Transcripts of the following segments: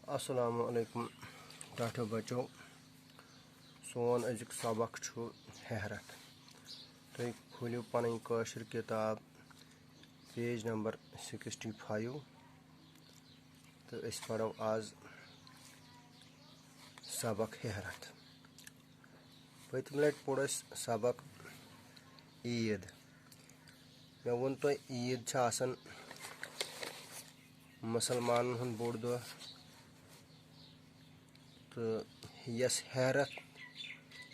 अस्सलामु अलैकुम टाठो बच्चों सोन अजुक सबक छु हीरथ तुम खोलियो पन कशर किताब पेज नंबर 65 तो अस पढ़ो आज सबक हीरथ पतम लट पोड़ सबक ईद मे वोन तो ईद आसान मुसलमान हुंद बोड़ दो तो यस हीरथ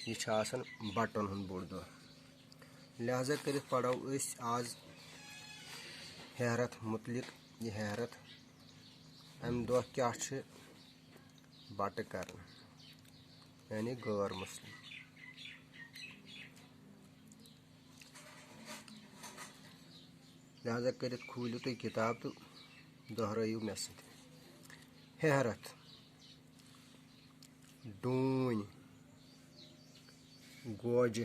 यह आसान बटन हुंद बोड़ दो लिहाजा कर पढ़ो आज हीरथ मुतलिक यह हीरथ अम दो क्या बट कर यानी गैर मुस्लिम लिहाजा कर खोलियो तुम किताब तो दोहराइयो मे सत हीरथ डून गोज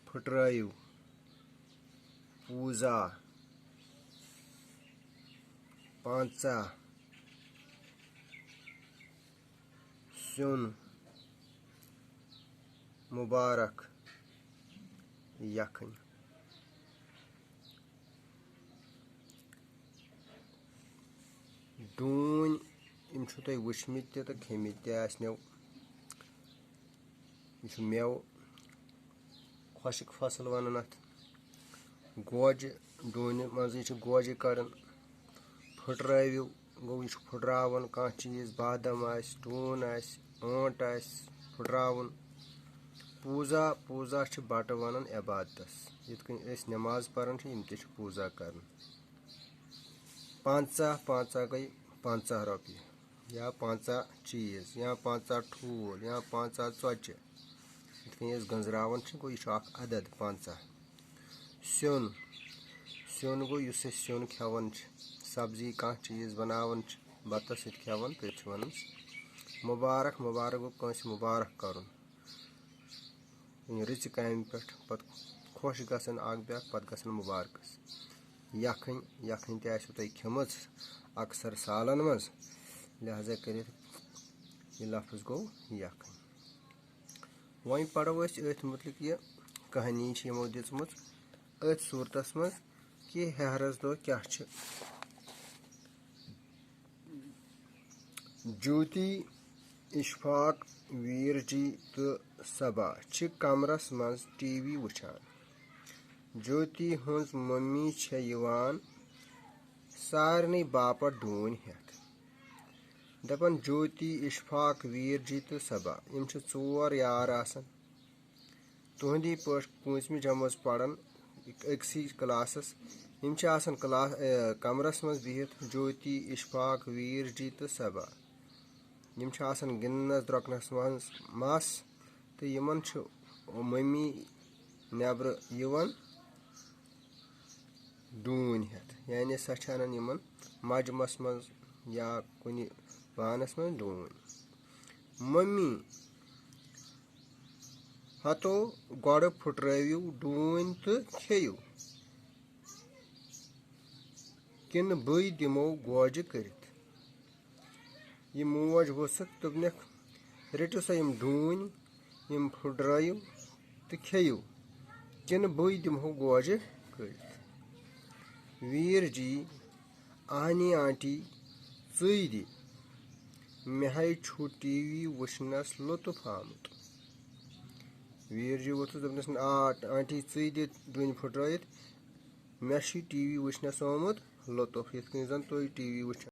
फुटरायु पूजा पांचा सुन मुबारक यखन डून यम तुम वुचमित तो खेमित तनो यह मेव खुशक फसल वन अत गोज डून मज गोज कर फुटरायु गो यह फुटरावन कह चीज बादम डून ऊंट फुटरावन पूजा पूजा बट वन इबादतस यित नमाज पान यम पूजा कर पांचा पांचा गई 50 रॉपिय या 50 चीज या 50 ठूल या 50 चौचे यित गंजरावन गो यह अदद 50 सुन सुन गो युस सुन खेवन सब्जी कह चीज बनावन बतस खेवन तो वन मुबारक मुबारक गो कंस मुबारक कर रिच काम पे पत खुश गसन पत गसन मुबारकस यखन यखन तुम खेम अक्सर सालन मज लिहाजा कर यह लफ्ज गो यखन वह पढ़ो अथ मुतलिक यह कहानी यमो दिम अथ सूरतस मज कि हीरथ दो क्या ज्योति इशफाक वीर जी तो सबा कमरस मज टीवी वुचान ज्योति हज मम्मी यवान सारनी बापत डून हेत दपन ज्योति इशफाक वीर जी तो सबा यम 4 यार आसन तुहदी पे पूंचमी जमज पढ़न अक्सी क्लासस यम आसन क्लास कमरस मज बिहित ज्योति इशफाक वीर जी तो सबा यम आसन गिनस द्रकनस मस तो यमन मम्मी नबर यवन डून हेत यानी सा अनान यमन मजमस मज या कुन पानस मज डून मम्मी हतो गड़ फुटरायु डून तो खेयु किन बई दिमो गोज कर मोज वसक दोपनक रटो सा यम डून यम फुटरायु तो खेयु किन बई दिमो गोज कर वीर जी आहनी आंटी चुई मे हाय छु टीवी वुचनस लुत्फ आमुत वीर जी वोथुस दोपनस आंटी चुई डून फुटरायित मे टीवी वुचनस आमुत लुत्फ यिथ कन जन तुम टीवी वुचान।